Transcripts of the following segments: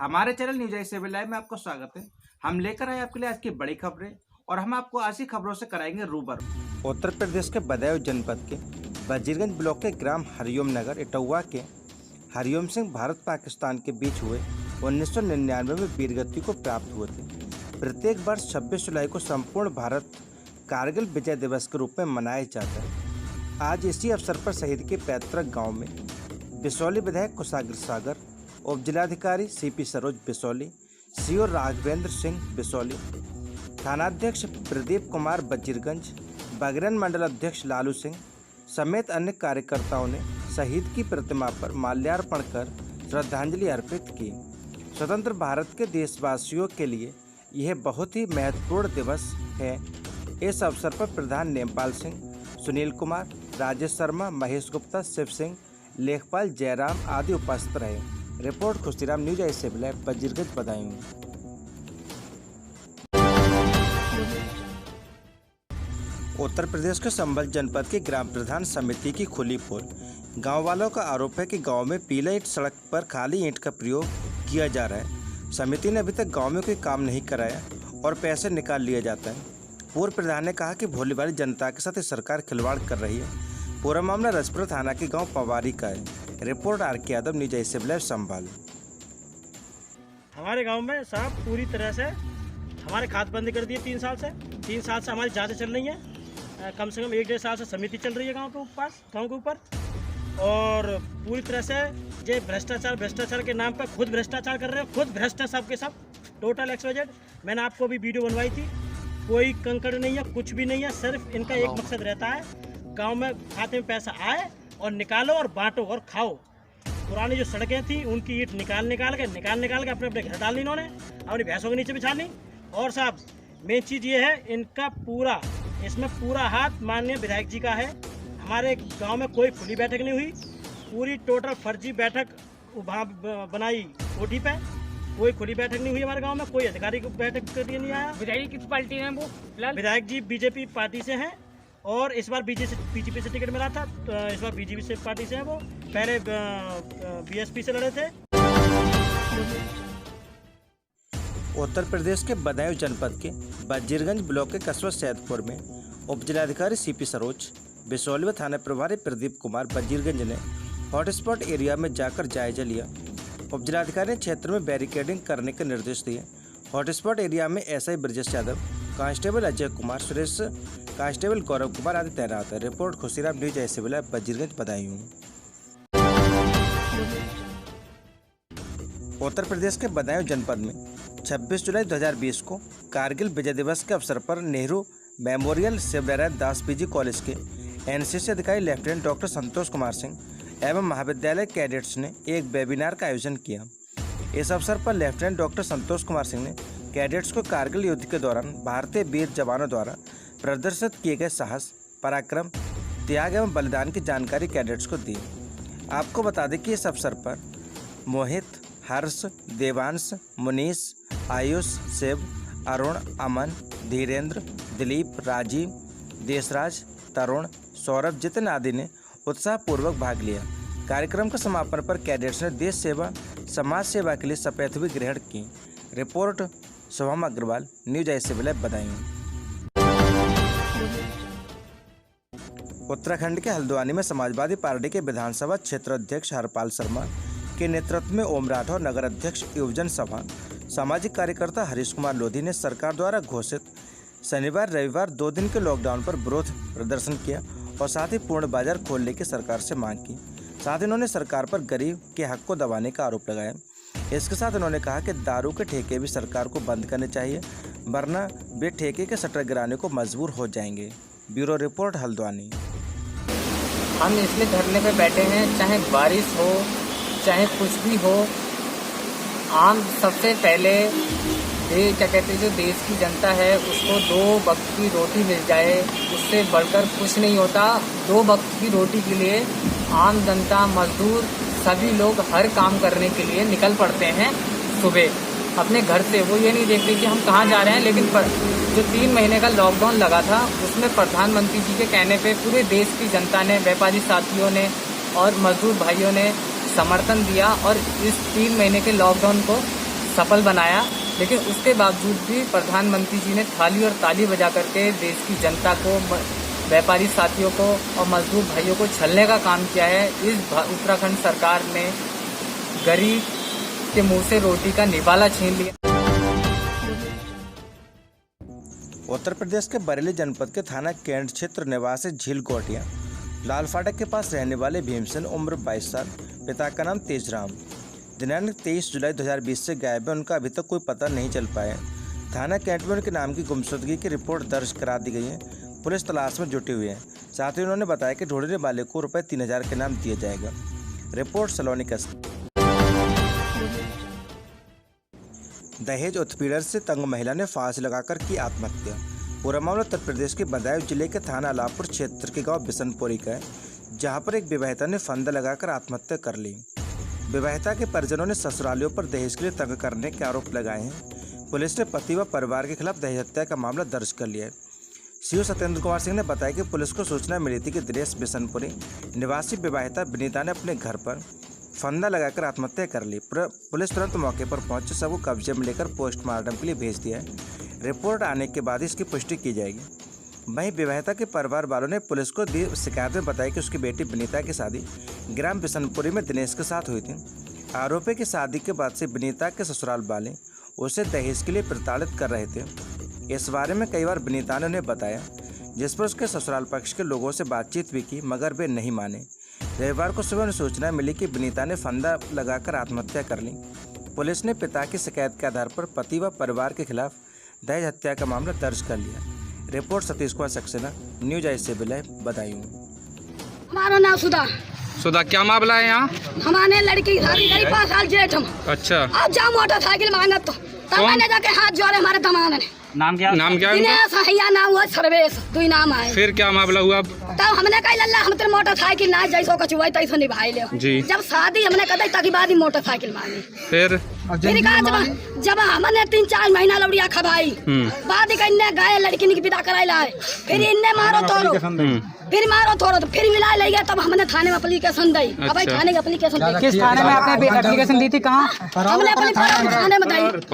हमारे channel news I 7 live में आपका स्वागत है। हम लेकर आए आपके लिए आज की बड़ी खबरें और हम आपको आज की खबरों से कराएंगे रूबरू। उत्तर प्रदेश के बदायूं जनपद के वजीरगंज ब्लॉक के ग्राम हरिओम नगर इटौवा के हरिओम सिंह भारत पाकिस्तान के बीच हुए 1999 में वीरगति को प्राप्त हुए थे। प्रत्येक वर्ष 26 जुलाई को संपूर्ण भारत कारगिल विजय दिवस के रूप में मनाया जाता है। आज इसी अवसर पर शहीद के पैतृक गाँव में बिसौली विधायक कुशाग्र सागर, उप जिलाधिकारी सीपी सरोज बिसौली, सीओ राघवेंद्र सिंह बिसौली, थानाध्यक्ष प्रदीप कुमार वजीरगंज, बगरन मंडल अध्यक्ष लालू सिंह समेत अन्य कार्यकर्ताओं ने शहीद की प्रतिमा पर माल्यार्पण कर श्रद्धांजलि अर्पित की। स्वतंत्र भारत के देशवासियों के लिए यह बहुत ही महत्वपूर्ण दिवस है। इस अवसर पर प्रधान नेमपाल सिंह, सुनील कुमार, राजेश शर्मा, महेश गुप्ता, शिव सिंह, लेखपाल जयराम आदि उपस्थित रहे। Report Khushiram news I 7 live Wazirganj Badaun. Uttar Pradesh के संभल जनपद के ग्राम प्रधान समिति की खुली पोल। गांव वालों का आरोप है कि गांव में पीला ईंट सड़क पर खाली ईंट का प्रयोग किया जा रहा है। समिति ने अभी तक गांव में कोई काम नहीं कराया और पैसे निकाल लिया जाता है। पूर्व प्रधान ने कहा कि भोली भाली जनता के साथ सरकार खिलवाड़ कर रही है। पूरा मामला रजपुरा थाना के गांव पवारी का है। रिपोर्ट आर के यादव, न्यूज आई 7 लाइव संभाल। हमारे गांव में साहब पूरी तरह से हमारे खातबंदी कर दी है। 3 साल से हमारी जांचें चल रही हैं। कम से कम 1-1.5 साल से समिति चल रही है गांव के ऊपर। और पूरी तरह से ये भ्रष्टाचार के नाम पर खुद भ्रष्टाचार कर रहे हैं। खुद भ्रष्ट सब के सब, टोटल XYZ। मैंने आपको भी वीडियो बनवाई थी। कोई कंकड़ नहीं है, कुछ भी नहीं है। सिर्फ इनका एक मकसद रहता है, गांव में खाते में पैसा आए और निकालो और बांटो और खाओ। पुरानी जो सड़कें थी उनकी ईंट निकाल के अपने अपने घर डाल ली इन्होंने, अपनी भैंसों के नीचे बिछा ली। और साहब मेन चीज़ ये है, इनका इसमें पूरा हाथ माननीय विधायक जी का है। हमारे गांव में कोई खुली बैठक नहीं हुई, पूरी टोटल फर्जी बैठक बनाई कोठी पे। कोई खुली बैठक नहीं हुई हमारे गांव में, कोई अधिकारी को बैठक के लिए नहीं आया। विधायक किस पार्टी में वो? विधायक जी बीजेपी पार्टी से हैं और इस बार बीजेपी से टिकट मिला था, तो इस बार बीजेपी से पार्टी से हैं। वो पहले BSP से लड़े थे। उत्तर प्रदेश के बदायूं जनपद के वजीरगंज ब्लॉक के कस्बा सैदपुर में उप जिलाधिकारी सीपी सरोज बिसौली व थाना प्रभारी प्रदीप कुमार वजीरगंज ने हॉटस्पॉट एरिया में जाकर जायजा लिया। उप जिलाधिकारी ने क्षेत्र में बैरिकेडिंग करने के निर्देश दिए। हॉटस्पॉट एरिया में SI Brajesh Yadav, constable Ajay Kumar, Suresh, constable Gaurav Kumar आदि तैनात है। Report Khushiram news I 7 live Wazirganj Badaun. Uttar Pradesh के बदायूं जनपद में 26 जुलाई 2020 को कारगिल विजय दिवस के अवसर पर नेहरू मेमोरियल शिवनारायण दास PG कॉलेज के NCC अधिकारी लेफ्टिनेंट डॉक्टर संतोष कुमार सिंह एवं महाविद्यालय कैडेट्स ने एक वेबिनार का आयोजन किया। इस अवसर पर लेफ्टिनेंट डॉक्टर संतोष कुमार सिंह ने कैडेट्स को कारगिल युद्ध के दौरान भारतीय वीर जवानों द्वारा प्रदर्शित किए गए साहस, पराक्रम, त्याग एवं बलिदान की जानकारी कैडेट्स को दी। आपको बता दें कि इस अवसर पर मोहित, हर्ष, देवांश, मुनीश, आयुष, शिव, अरुण, अमन, धीरेन्द्र, दिलीप, राजीव, देशराज, तरुण, सौरभ, जितन आदि ने उत्साहपूर्वक भाग लिया। कार्यक्रम के समापन पर कैडेट्स ने देश सेवा, समाज सेवा के लिए शपथ भी ग्रहण की। Report Shubham Agarwal, news I 7 live Badaun. Uttarakhand के हल्द्वानी में समाजवादी पार्टी के विधानसभा क्षेत्र अध्यक्ष हरपाल शर्मा के नेतृत्व में ओम राठौर, नगर अध्यक्ष युवजन सभा, सामाजिक कार्यकर्ता हरीश कुमार लोधी ने सरकार द्वारा घोषित शनिवार रविवार 2 दिन के लॉकडाउन पर विरोध प्रदर्शन किया और साथ ही पूर्ण बाजार खोलने की सरकार से मांग की। साथ ही उन्होंने सरकार पर गरीब के हक को दबाने का आरोप लगाया। इसके साथ उन्होंने कहा कि दारू के ठेके भी सरकार को बंद करने चाहिए, वरना वे ठेके के शटर गिराने को मजबूर हो जाएंगे। Bureau report Haldwani. हम इसलिए धरने पे बैठे हैं, चाहे बारिश हो चाहे कुछ भी हो। सबसे पहले क्या कहते हैं, जो देश की जनता है उसको 2 वक्त की रोटी मिल जाए, उससे बढ़कर कुछ नहीं होता। 2 वक्त की रोटी के लिए आम जनता, मजदूर, सभी लोग हर काम करने के लिए निकल पड़ते हैं सुबह अपने घर से। वो ये नहीं देखते कि हम कहाँ जा रहे हैं। लेकिन जो 3 महीने का लॉकडाउन लगा था, उसमें प्रधानमंत्री जी के कहने पे पूरे देश की जनता ने, व्यापारी साथियों ने और मजदूर भाइयों ने समर्थन दिया और इस 3 महीने के लॉकडाउन को सफल बनाया। लेकिन उसके बावजूद भी प्रधानमंत्री जी ने थाली और ताली बजा करके देश की जनता को, व्यापारी साथियों को और मजदूर भाइयों को छलने का काम किया है। इस उत्तराखंड सरकार ने गरीब के मुंह से रोटी का निवाला छीन लिया। उत्तर प्रदेश के बरेली जनपद के थाना कैंट क्षेत्र निवासी झील गोटिया लाल फाटक के पास रहने वाले भीमसेन उम्र 22 साल, पिता का नाम तेजराम, दिनांक 23 जुलाई 2020 से गायब है। उनका अभी तक कोई पता नहीं चल पाया। थाना कैंट में उनके नाम की गुमशुदगी की रिपोर्ट दर्ज करा दी गई है। पुलिस तलाश में जुटी हुई है। साथ ही उन्होंने बताया कि ढूंढने वाले को रुपये 3000 के नाम दिया जाएगा। रिपोर्ट सलोनी कस्बा। दहेज उत्पीड़न से तंग महिला ने फांसी लगाकर की आत्महत्या। पूरा मामला उत्तर प्रदेश के बदायूं जिले के थाना अलापुर क्षेत्र के गांव बिशनपुरी का है, जहां पर एक विवाहिता ने फंदा लगाकर आत्महत्या कर ली। विवाहिता के परिजनों ने ससुरालियों पर दहेज के लिए तंग करने के आरोप लगाए हैं। पुलिस ने पति व परिवार के खिलाफ दहेज हत्या का मामला दर्ज कर लिया है। सीओ सत्येंद्र कुमार सिंह ने बताया कि पुलिस को सूचना मिली थी कि दिनेश बिशनपुरी निवासी विवाहिता विनीता ने अपने घर पर फंदा लगाकर आत्महत्या कर ली। पुलिस तुरंत मौके पर पहुंच सबको कब्जे में लेकर पोस्टमार्टम के लिए भेज दिया है। रिपोर्ट आने के बाद इसकी पुष्टि की जाएगी। वहीं विवाहिता के परिवार वालों ने पुलिस को दी शिकायत में बताया कि उसकी बेटी विनीता की शादी ग्राम बिशनपुरी में दिनेश के साथ हुई थी। आरोपी की शादी के बाद से विनीता के ससुराल वाले उसे दहेज के लिए प्रताड़ित कर रहे थे। इस बारे में कई बार विनीता ने उन्हें बताया, जिस पर उसके ससुराल पक्ष के लोगों से बातचीत भी की, मगर वे नहीं माने। रविवार को सुबह उन्हें सूचना मिली कि विनीता ने फंदा लगाकर आत्महत्या कर ली। पुलिस ने पिता की शिकायत के आधार पर पति व परिवार के खिलाफ दहेज हत्या का मामला दर्ज कर लिया। रिपोर्ट सतीश कुमार सक्सेना, न्यूज आई से बदायूं। हमारा नाम सुधा, क्या मामला है यहाँ? हमारे लड़की शादी करी 5 साल जेठ हम। अच्छा। अब जा मोटरसाइकिल मांगत तो तब मैंने जाके हाथ जोड़े हमारे दमाद ने। नाम क्या है दिनेश हैया नाम हुआ, सर्वेश, 2 नाम आए। फिर क्या मामला हुआ? तब हमने कहा लल्ला हम तेरे मोटरसाइकिल ना जैसो कचुआ तैसो निभाई ले जी। जब शादी हमने कदई तक बाद ही मोटरसाइकिल मांगी। फिर कहा जब हमने 3-4 महीना लौड़िया खबाई बाद ही गए लड़की की विदा कराई लाए, फिर इन्ने मारो तोरो, फिर मारो थोड़ा तो फिर मिला ले गया। तब हमने थाने में एप्लीकेशन दी। अब थाने की एप्लीकेशन दी। किस थाने में आपने एप्लीकेशन दी थी? कहाँ? हमने अपनी थाने में दी।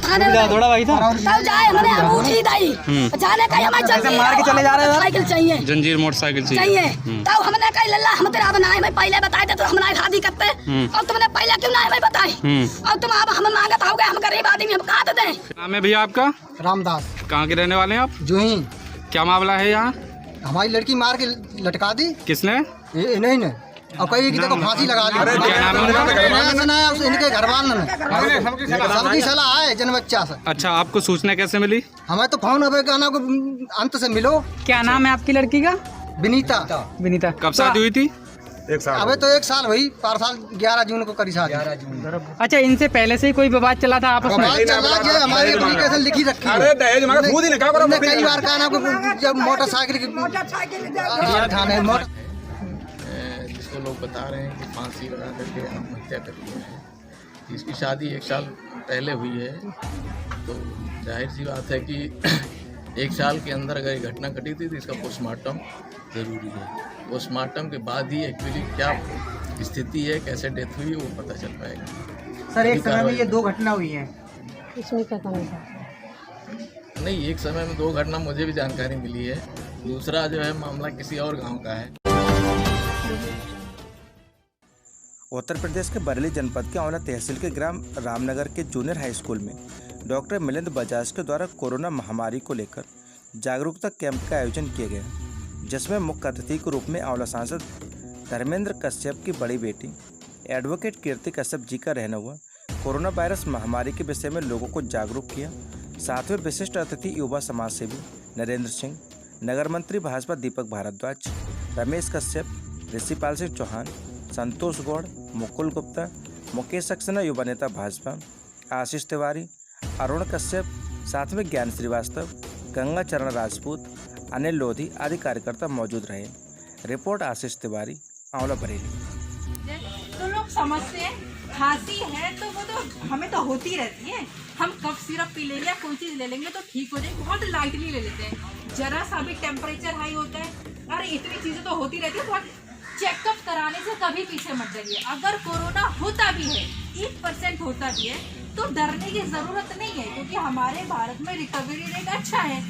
थाने में थोड़ा वही था। तब जाए हमने अंगूठी दी। जाने का हमारे चलते मार के चले जा रहे हैं। साइकिल चाहिए, जंजीर मोटरसाइकिल चाहिए। तब हमने कहा लल्ला हम तेरा बनाए मैं पहले बताए थे तो हम शादी करते, और तुमने पहले क्यों ना हमें बताई? और तुम अब हम मांगत हो गए, हम गरीब आदमी, हम कहा दें। नाम है भैया आपका? रामदास। कहाँ के रहने वाले हैं आप? जूही। क्या मामला है यहाँ? हमारी लड़की मार के लटका दी। किसने? नहीं ने और कई की देखो फांसी लगा ली। क्या नाम है उनका? इनके घर वालों ने सबकी सलाह है जन बच्चा से। अच्छा, आपको सूचना कैसे मिली? हमें तो फोन अब गाना को अंत से मिलो। क्या नाम है आपकी लड़की का? विनीता। विनीता। कब शादी हुई थी? 1 साल। अबे तो 1 साल हुई, पर साल 11 जून को करी शादी। 11 जून। अच्छा, इनसे पहले से ही कोई विवाद चला था आपस में? हमारी एप्लीकेशन लिखी रखी है। कई बार कहना जब मोटरसाइकिल थाने जिसको लोग बता रहे हैं कि फांसी लगा करके आत्महत्या कर ली है। इसकी शादी 1 साल पहले हुई है, तो जाहिर सी बात है कि 1 साल के अंदर अगर ये घटना घटी थी तो इसका पोस्टमार्टम ज़रूरी है। पोस्टमार्टम के बाद ही एक्चुअली क्या स्थिति है, कैसे डेथ हुई है, वो पता चल पाएगा। सर, एक समय में ये 2 घटना हुई हैं। इसमें क्या करना नहीं, एक समय में 2 घटना मुझे भी जानकारी मिली है। दूसरा जो है मामला किसी और गांव का है। उत्तर प्रदेश के बरेली जनपद के औना तहसील के ग्राम रामनगर के जूनियर हाई स्कूल में डॉक्टर मिलिंद बजाज के द्वारा कोरोना महामारी को लेकर जागरूकता कैंप का आयोजन किया गया, जिसमें मुख्य अतिथि के रूप में आंवला सांसद धर्मेंद्र कश्यप की बड़ी बेटी एडवोकेट कीर्ति कश्यप जी का रहना हुआ कोरोना वायरस महामारी के विषय में लोगों को जागरूक किया। साथ में विशिष्ट अतिथि युवा समाज सेवी नरेंद्र सिंह, नगर मंत्री भाजपा दीपक भारद्वाज, रमेश कश्यप, ऋषिपाल सिंह चौहान, संतोष गौड़, मुकुल गुप्ता, मुकेश सक्सेना युवा नेता भाजपा, आशीष तिवारी, अरुण कश्यप, साथ में ज्ञान श्रीवास्तव, गंगा चरण राजपूत, अनिल लोधी आदि कार्यकर्ता मौजूद रहे। रिपोर्ट आशीष तिवारी, आंवला बरेली। तो लोग समझते हैं खांसी है तो वो तो हमें तो होती रहती है, हम कफ सिरप पी लेंगे या कोई चीज़ ले लेंगे तो ठीक हो जाएगी, बहुत लाइटली ले लेते हैं। जरा सा भी टेम्परेचर हाई होता है, अरे इतनी चीज़ें तो होती रहती है, बहुत चेकअप कराने से कभी पीछे मत जाइए। अगर कोरोना होता भी है, 1% होता भी है, तो डरने की ज़रूरत नहीं है, क्योंकि हमारे भारत में रिकवरी रेट अच्छा है।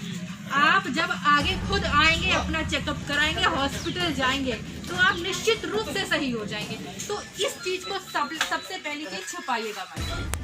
आप जब आगे खुद आएंगे, अपना चेकअप कराएंगे, हॉस्पिटल जाएंगे, तो आप निश्चित रूप से सही हो जाएंगे। तो इस चीज़ को सबसे पहली चीज़ छुपाइएगा मत।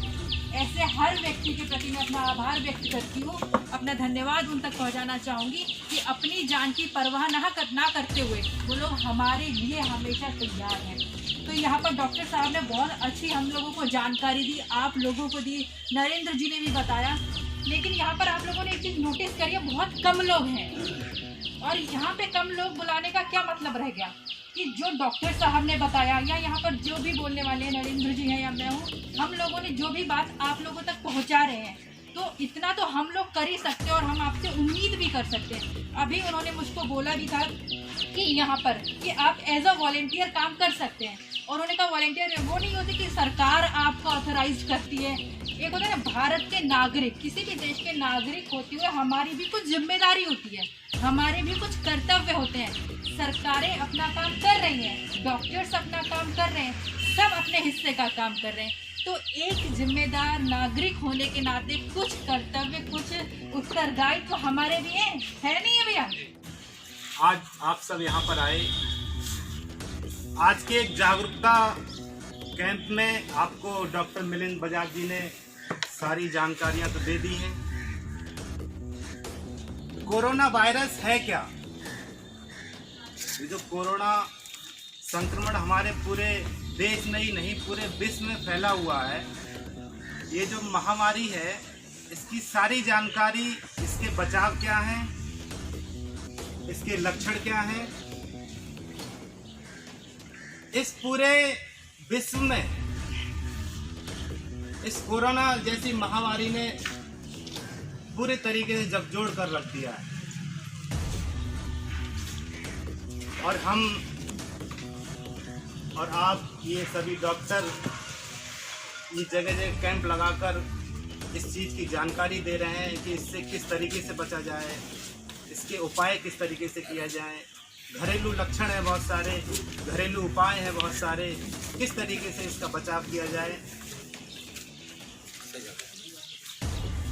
ऐसे हर व्यक्ति के प्रति मैं अपना आभार व्यक्त करती हूँ, अपना धन्यवाद उन तक पहुँचाना चाहूँगी कि अपनी जान की परवाह ना करते हुए वो लोग हमारे लिए हमेशा तैयार हैं। तो यहाँ पर डॉक्टर साहब ने बहुत अच्छी हम लोगों को जानकारी दी, आप लोगों को दी, नरेंद्र जी ने भी बताया। लेकिन यहाँ पर आप लोगों ने एक चीज़ नोटिस करी है, बहुत कम लोग हैं। और यहाँ पे कम लोग बुलाने का क्या मतलब रह गया कि जो डॉक्टर साहब ने बताया या यहाँ पर जो भी बोलने वाले हैं, नरेंद्र जी हैं या मैं हूँ, हम लोगों ने जो भी बात आप लोगों तक पहुँचा रहे हैं, तो इतना तो हम लोग कर ही सकते हैं और हम आपसे उम्मीद भी कर सकते हैं। अभी उन्होंने मुझको बोला भी था कि यहाँ पर कि आप एज अ वॉलेंटियर काम कर सकते हैं। और उन्होंने कहा वॉलेंटियर वो नहीं होती कि सरकार आपको ऑथराइज करती है, एक होता है ना भारत के नागरिक, किसी भी देश के नागरिक होते हुए हमारी भी कुछ जिम्मेदारी होती है, हमारे भी कुछ कर्तव्य होते हैं। सरकारें अपना काम कर रही हैं, डॉक्टर्स अपना काम कर रहे हैं, सब अपने हिस्से का काम कर रहे हैं। तो एक जिम्मेदार नागरिक होने के नाते कुछ कर्तव्य, कुछ उत्तरदायित्व तो हमारे भी हैं, है नहीं है भैया? आज आप सब यहाँ पर आए, आज के एक जागरूकता कैंप में आपको डॉक्टर मिलिंद बजाज जी ने सारी जानकारियां तो दे दी हैं। कोरोना वायरस है क्या? ये जो कोरोना संक्रमण हमारे पूरे देश में ही नहीं पूरे विश्व में फैला हुआ है, ये जो महामारी है, इसकी सारी जानकारी, इसके बचाव क्या हैं, इसके लक्षण क्या हैं, इस पूरे विश्व में इस कोरोना जैसी महामारी ने पूरे तरीके से झकझोर कर रख दिया है। और हम और आप ये सभी डॉक्टर ये जगह जगह कैंप लगाकर इस चीज़ की जानकारी दे रहे हैं कि इससे किस तरीके से बचा जाए, इसके उपाय किस तरीके से किया जाए, घरेलू लक्षण है बहुत सारे, घरेलू उपाय हैं बहुत सारे, किस तरीके से इसका बचाव किया जाए।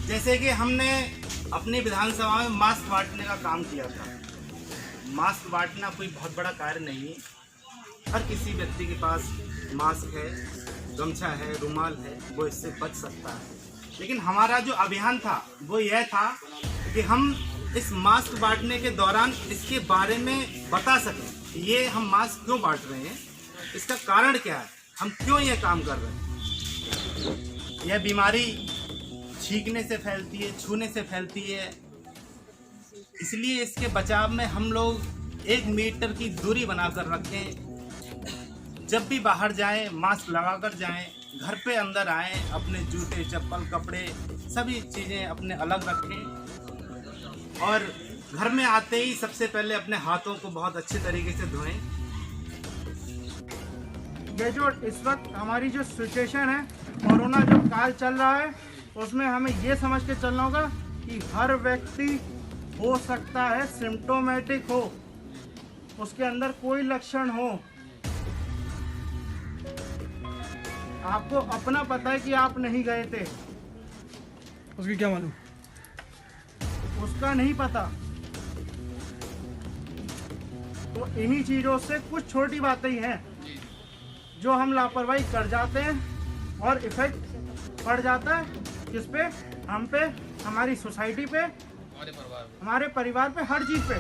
जैसे कि हमने अपनी विधानसभा में मास्क बांटने का काम किया था। मास्क बांटना कोई बहुत बड़ा कार्य नहीं है, हर किसी व्यक्ति के पास मास्क है, गमछा है, रुमाल है, वो इससे बच सकता है। लेकिन हमारा जो अभियान था वो यह था कि हम इस मास्क बांटने के दौरान इसके बारे में बता सकें, ये हम मास्क क्यों बांट रहे हैं, इसका कारण क्या है, हम क्यों ये काम कर रहे हैं। यह बीमारी छींकने से फैलती है, छूने से फैलती है, इसलिए इसके बचाव में हम लोग 1 मीटर की दूरी बनाकर रखें। जब भी बाहर जाएं मास्क लगाकर जाएं, घर पे अंदर आएं, अपने जूते, चप्पल, कपड़े सभी चीज़ें अपने अलग रखें। और घर में आते ही सबसे पहले अपने हाथों को बहुत अच्छे तरीके से धोएं। ये जो इस वक्त हमारी जो सिचुएशन है, कोरोना जो काल चल रहा है, उसमें हमें ये समझ के चलना होगा कि हर व्यक्ति हो सकता है सिम्टोमेटिक हो, उसके अंदर कोई लक्षण हो, आपको अपना पता है कि आप नहीं गए थे, उसकी क्या मालूम, उसका नहीं पता। तो इन्हीं चीज़ों से कुछ छोटी बातें ही हैं जो हम लापरवाही कर जाते हैं और इफेक्ट पड़ जाता है किस पे, हम पे, हमारी सोसाइटी पे, हमारे परिवार पे, हर चीज़ पे।